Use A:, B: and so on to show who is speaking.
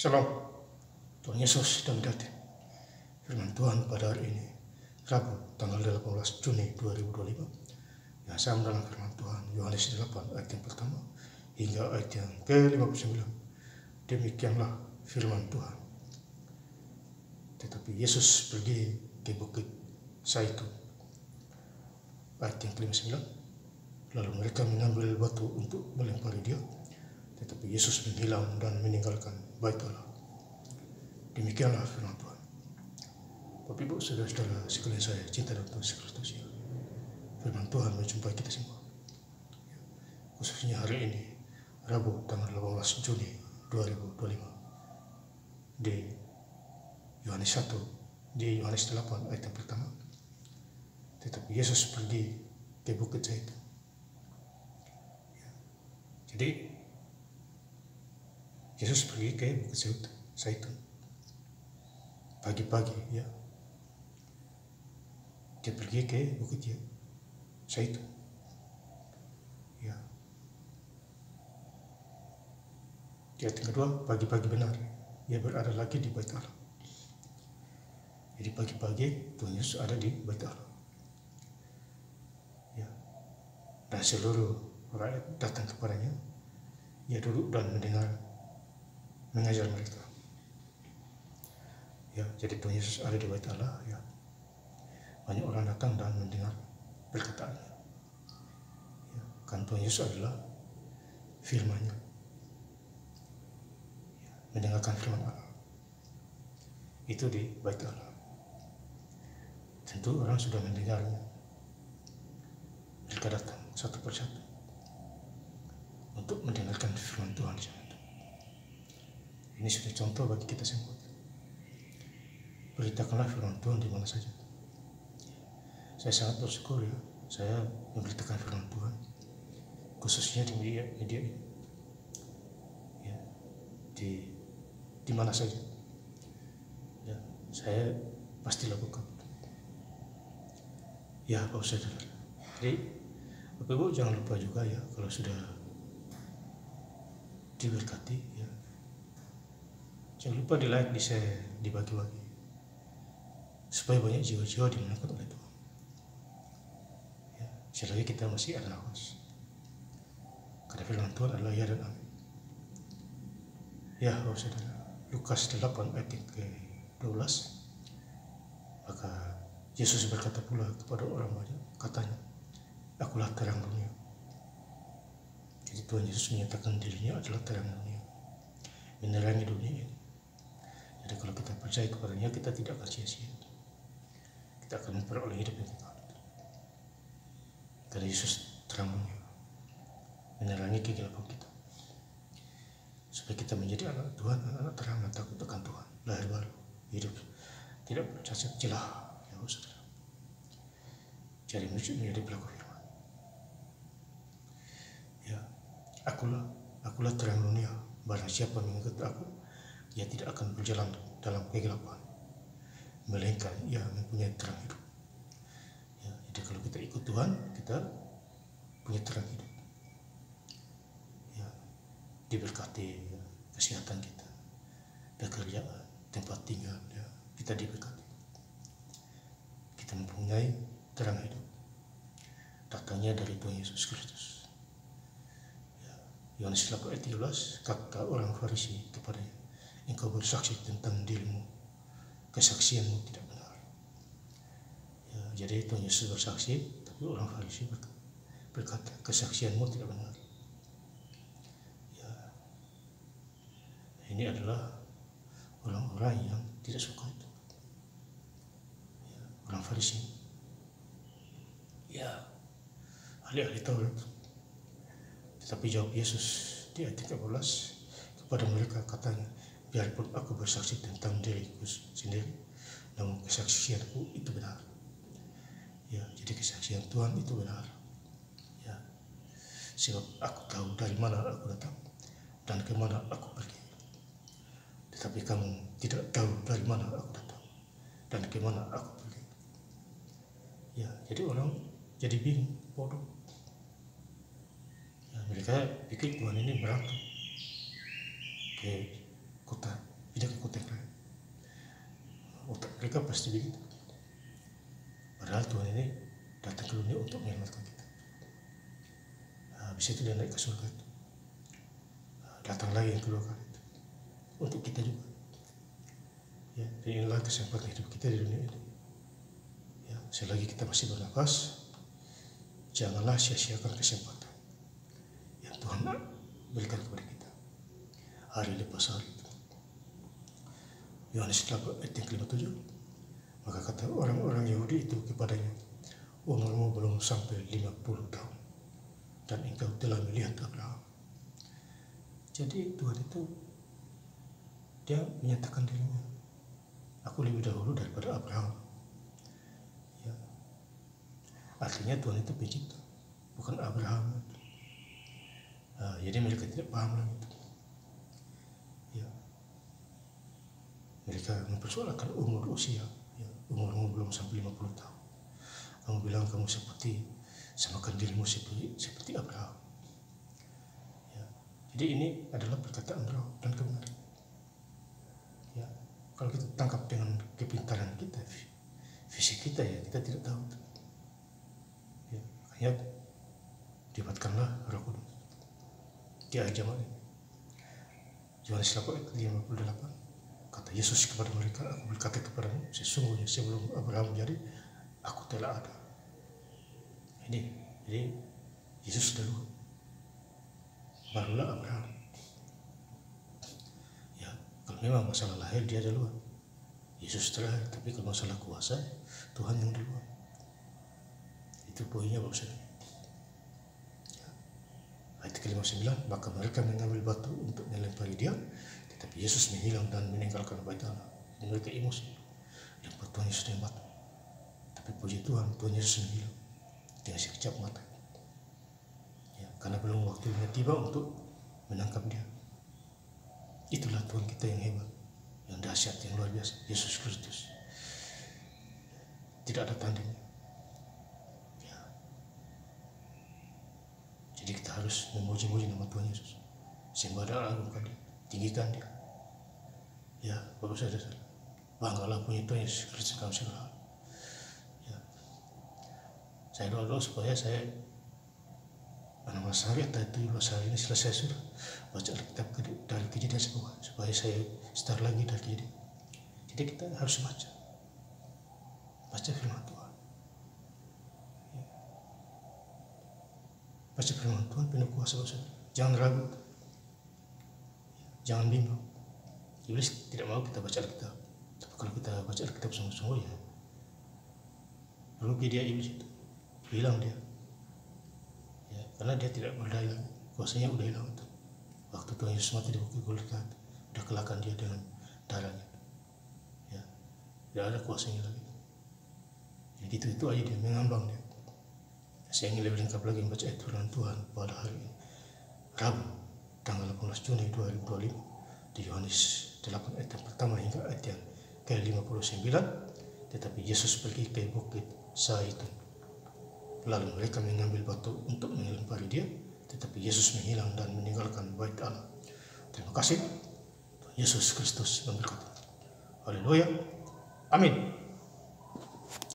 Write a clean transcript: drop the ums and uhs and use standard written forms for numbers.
A: Shalom, Tuhan Yesus dan Dati. Firman Tuhan pada hari ini, Rabu, tanggal 18 Juni 2025. Yang sama dalam firman Tuhan, Yohanes 8 ayat yang pertama hingga ayat yang ke-59. Demikianlah firman Tuhan. Tetapi Yesus pergi ke bukit Zaitun. Ayat yang ke-59. Lalu mereka mengambil batu untuk melempari dia. Tetapi Yesus menghilang dan meninggalkan bait Allah. Demikianlah firman Tuhan. Bapak Ibu saudara-saudara sekalian saya cinta dan Tuhan Kristus, ya. Firman Tuhan menjumpai kita semua, ya. Khususnya hari ini Rabu tanggal 18 Juni 2025 di Yohanes 1 di Yohanes 8 ayat yang pertama. Tetapi Yesus pergi ke bukit Zaitun, ya. Jadi Yesus pergi ke bukit Zaitun pagi-pagi, ya. Dia pergi ke bukit Zaitun, ya. Di ayat kedua, pagi-pagi benar ia berada lagi di bait Allah. Jadi pagi-pagi Tuhan Yesus ada di bait Allah, ya. Dan seluruh rakyat datang kepadanya. Ia duduk dan mengajar mereka, ya. Jadi Tuhan Yesus ada di bait Allah, ya. Banyak orang datang dan mendengar perkataannya, ya. Kan Tuhan Yesus adalah firman-Nya, ya. Mendengarkan firman Allah itu di bait Allah. Tentu orang sudah mendengarnya. Mereka datang satu persatu untuk mendengarkan firman Tuhan. Ini sudah contoh bagi kita semua. Beritakanlah firman Tuhan di mana saja. Saya sangat bersyukur, ya, saya memberitakan firman Tuhan khususnya di media ini, ya, di mana saja, ya, saya pasti lakukan, ya, Bapak Saudara. Jadi Bapak Ibu jangan lupa juga, ya, kalau sudah diberkati, ya, jangan lupa di like, di share, dibagi-bagi supaya banyak jiwa-jiwa dimenangkan oleh Tuhan. Selagi kita masih ada nafas, karena firman Tuhan adalah ya dan amin. Ya, Bapak Saudara, Lukas 8 ayat ke-12. Maka Yesus berkata pula kepada orang banyak, katanya, akulah terang dunia. Jadi Tuhan Yesus menyatakan dirinya adalah terang dunia, menerangi dunia ini. Jadi kalau kita percaya kepadanya, kita tidak akan sia-sia. Kita akan memperoleh hidup yang kekal. Karena Yesus terang dunia, menerangi kegelapan kita, supaya kita menjadi anak Tuhan, anak terang dan takut akan Tuhan, lahir baru, hidup tidak bercacat celah, ya Saudara. Jadi menjadi pelaku firman. Ya, akulah terang dunia. Barang siapa mengikut aku, ia tidak akan berjalan dalam kegelapan, melainkan ia mempunyai terang hidup. Ya, jadi kalau kita ikut Tuhan, kita punya terang hidup, ya. Diberkati, ya, kesehatan kita, pekerjaan, tempat tinggal, ya, kita diberkati. Kita mempunyai terang hidup, datangnya dari Tuhan Yesus Kristus, ya. Yohanes 8 ayat 13, kata orang Farisi kepadanya, engkau bersaksi tentang dirimu, kesaksianmu tidak benar. Jadi Tuhan Yesus bersaksi, tapi orang Farisi berkata kesaksianmu tidak benar. Ya, ini adalah orang-orang yang tidak suka itu, ya, orang Farisi, ya, ahli-ahli Taurat. Tetapi jawab Yesus di ayat 13 kepada mereka, katanya, biarpun aku bersaksi tentang diriku sendiri, namun kesaksianku itu benar. Ya, jadi kesaksian Tuhan itu benar, ya. Sebab aku tahu dari mana aku datang dan kemana aku pergi. Tetapi kamu tidak tahu dari mana aku datang dan kemana aku pergi. Ya, jadi orang jadi bingung, bodoh. Ya, mereka pikir Tuhan ini berangkat ke kota mereka pasti begitu. Padahal Tuhan ini datang ke dunia untuk menyelamatkan kita. Habis itu dia naik ke surga itu. Datang lagi yang kedua kali itu untuk kita juga. Ya, dan inilah kesempatan hidup kita di dunia ini. Ya, selagi kita masih bernapas, janganlah sia-siakan kesempatan yang Tuhan berikan kepada kita hari lepas hari. Yohanes 8 ayat yang ke-57, maka kata orang-orang Yahudi itu kepadanya, umurmu belum sampai 50 tahun dan engkau telah melihat Abraham. Jadi Tuhan itu dia menyatakan dirinya, aku lebih dahulu daripada Abraham. Ya. Artinya Tuhan itu pencipta, bukan Abraham. Jadi mereka tidak paham lagi. Ya. Mereka mempersoalkan umur usia. Ya. Umurmu belum sampai 50 tahun. Kamu bilang kamu samakan dirimu seperti Abraham. Ya. Jadi ini adalah perkataan roh dan kebenaran. Ya. Kalau kita tangkap dengan kepintaran kita, fisik kita, ya kita tidak tahu. Ya. Makanya dapatkanlah Roh Kudus di akhir zaman ini. Yohanes 8:58, kata Yesus kepada mereka, aku berkata kepadamu, sesungguhnya sebelum Abraham jadi, aku telah ada. Jadi Yesus dulu, barulah Abraham. Ya, kalau memang masalah lahir dia duluan, Yesus terakhir. Tapi kalau masalah kuasa, Tuhan yang duluan. Itu poinnya Bapak Saudara. Ayat ke-59, maka mereka mengambil batu untuk melempari dia, tetapi Yesus menghilang dan meninggalkan bait Allah. Mereka emosi, lempar Tuhan Yesus dengan batu. Tapi puji Tuhan, Tuhan Yesus menghilang dengan sekejap mata. Ya, karena belum waktunya tiba untuk menangkap dia. Itulah Tuhan kita yang hebat, yang dahsyat, yang luar biasa, Yesus Kristus. Tidak ada tandingnya. Jadi kita harus memuji-muji nama Tuhan Yesus, sembah dan agungkan dia, tinggikan dia. Ya, Bapak Saudara, banggalah punya Tuhan Yesus Kristus dalam segala hal. Ya. Saya doa supaya saya hari atau 17 hari ini selesai sudah baca Alkitab dari Kejadian supaya saya start lagi dari Kejadian. Jadi kita harus baca firman Tuhan. Baca firman Tuhan penuh kuasa, saudara. Jangan ragu, jangan bimbang. Iblis tidak mau kita baca Alkitab. Tapi kalau kita baca Alkitab sungguh-sungguh, ya rugi dia, iblis itu hilang dia. Ya, karena dia tidak berdaya, kuasanya udah hilang itu. Waktu Tuhan Yesus mati di bukit Golgota, udah kelakkan dia dengan darahnya. Ya, tidak ada kuasanya lagi. Jadi itu aja dia mengambang dia. Saya ingin lebih lengkap lagi membaca ayat firman Tuhan pada hari ini, Rabu, tanggal 18 Juni 2025, di Yohanes 8 ayat yang pertama hingga ayat yang ke-59. Tetapi Yesus pergi ke bukit Zaitun. Lalu mereka mengambil batu untuk melempari dia, tetapi Yesus menghilang dan meninggalkan bait Allah. Terima kasih. Yesus Kristus memberkati. Haleluya. Amin.